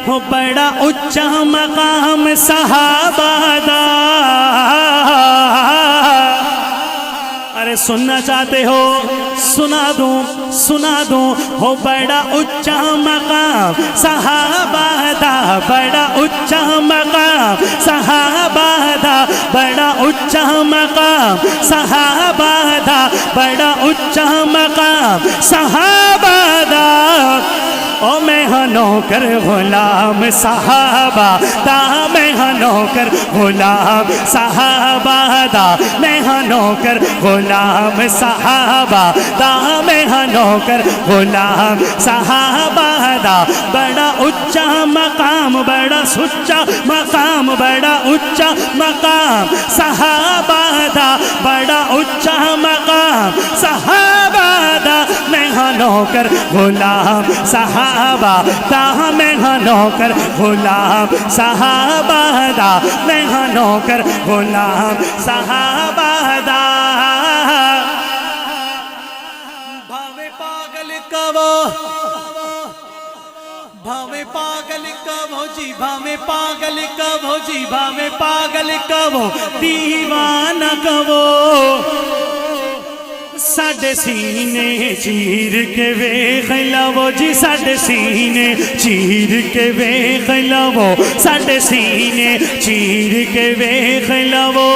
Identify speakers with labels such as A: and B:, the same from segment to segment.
A: ہو بڑا اچھا مقام صحابہ دا۔ ارے سننا چاہتے ہو سنا دوں ہو بڑا اچھا مقام صحابہ دا، بڑا اچھا مقام صحابہ دا، بڑا اچھا مقام صحابہ دا، بڑا اچھا مقام صحابہ دا۔ او میں ہاں نوکر غلام صحابہ دا، میں ہاں نوکر غلام صحابہ دا، میں ہاں نوکر غلام صحابہ دا، میں ہاں نوکر غلام صحابہ دا۔ بڑا اچھا مقام، بڑا سچا مقام، بڑا اچھا مقام صحابہ دا، بڑا اچھا مقام صحابہ دا۔ میں ہاں نوکر غلام صحابہ دا، میں ہاں نوکر غلام صحابہ دا، میں ہاں نوکر غلام صحابہ دا۔ بھاوے پاگل کہو، بھاوے پاگل کہو جی، بھاوے پاگل کہو جی، بھاوے پاگل کہو، دیوانہ کہو، ساڈے سینے چیر کے ویکھ لو جی، ساڈے سینے چیر کے ویکھ لو، ساڈے سینے چیر کے ویکھ لو۔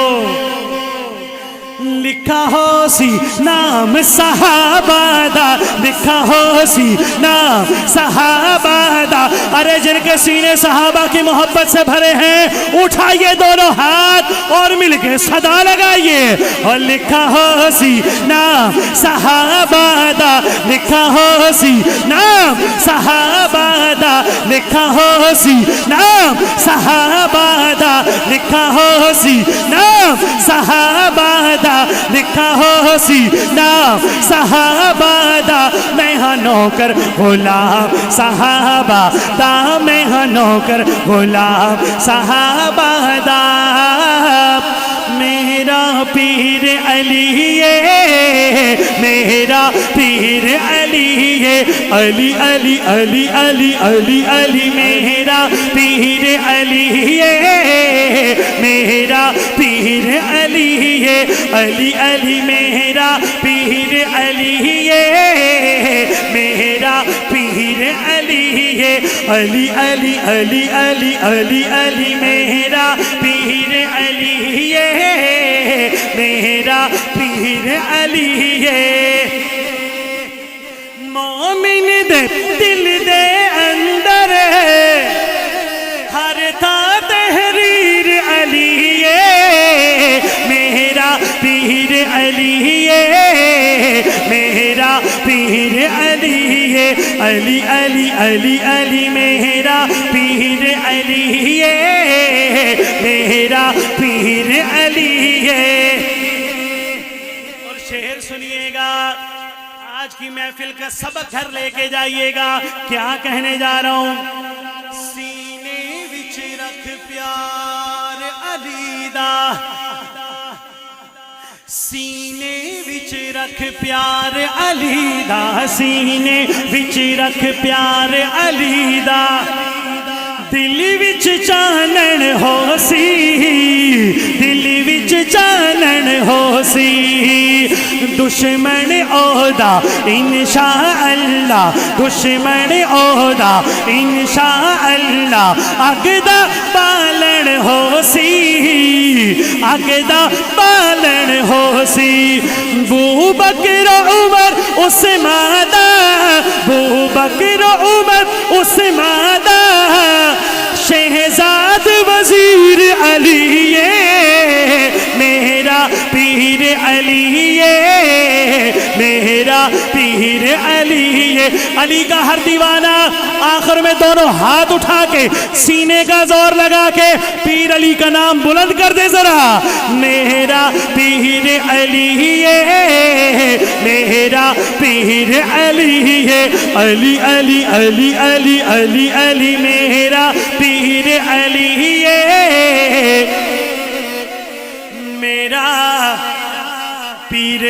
A: لکھا ہو سی نام صحابہ دا، لکھا ہو سی نام صحابہ دا۔ ارے جن کے سینے صحابہ کی محبت سے بھرے ہیں اٹھائیے دونوں ہاتھ اور مل کے صدا لگائیے، اور لکھا ہو سی نام صحابہ دا، لکھا ہو سی نام صحابہ دا، لکھا ہو سی نام صحابہ دا، لکھا ہو سی نام صحابہ دا، لکھا ہو سی نام صحابہ دا۔ میں ہاں نوکر غلام صحابہ دا، میں ہاں نوکر غلام صحابہ دا۔ میرا پیر علی ہے، میرا پیر علی ہے، علی علی علی علی علی علی، میرا پیر علی ہے، میرا پیر علی ہے، علی علی، میرا پیر علی ہے، میرا پیر علی ہے، علی علی علی علی علی علی، میرا پیر علی ہے، میرا پیر علی ہے۔ مومن دے دل دے اندر ہر تھا تحریر علی ہے، میرا پیر علی ہے، میرا پیر علی ہے، علی علی علی علی، میرا پیر علی ہے، میرا پیر علی ہے۔ اور شعر سنیے گا، آج کی محفل کا سبق گھر لے کے جائیے گا۔ کیا کہنے جا رہا ہوں؟ سینے وچ رکھ پیار علی دا، سینے وچ رکھ پیار علی دا، سینے وچ رکھ پیار علی دا، دل وچ چانن ہو سی، دل وچ چانن ہو سی، دشمن اودا انشاءاللہ، دشمن اودا انشاءاللہ، اگدا پالن ہو سی، اگدا پالن ہو سی۔ بو بکر عمر عثمان دا، بو بکر عمر عثمان دا، شہزاد وزیر علی ہے، میرا پیر علی ہے، میرا پیر علی ہے۔ علی کا ہر دیوانہ آخر میں دونوں ہاتھ اٹھا کے سینے کا زور لگا کے پیر علی کا نام بلند کر دے ذرا۔ میرا پیر علی ہے، میرا پیر علی ہے، علی علی علی علی علی علی، میرا پیر علی ہے، میرا پیر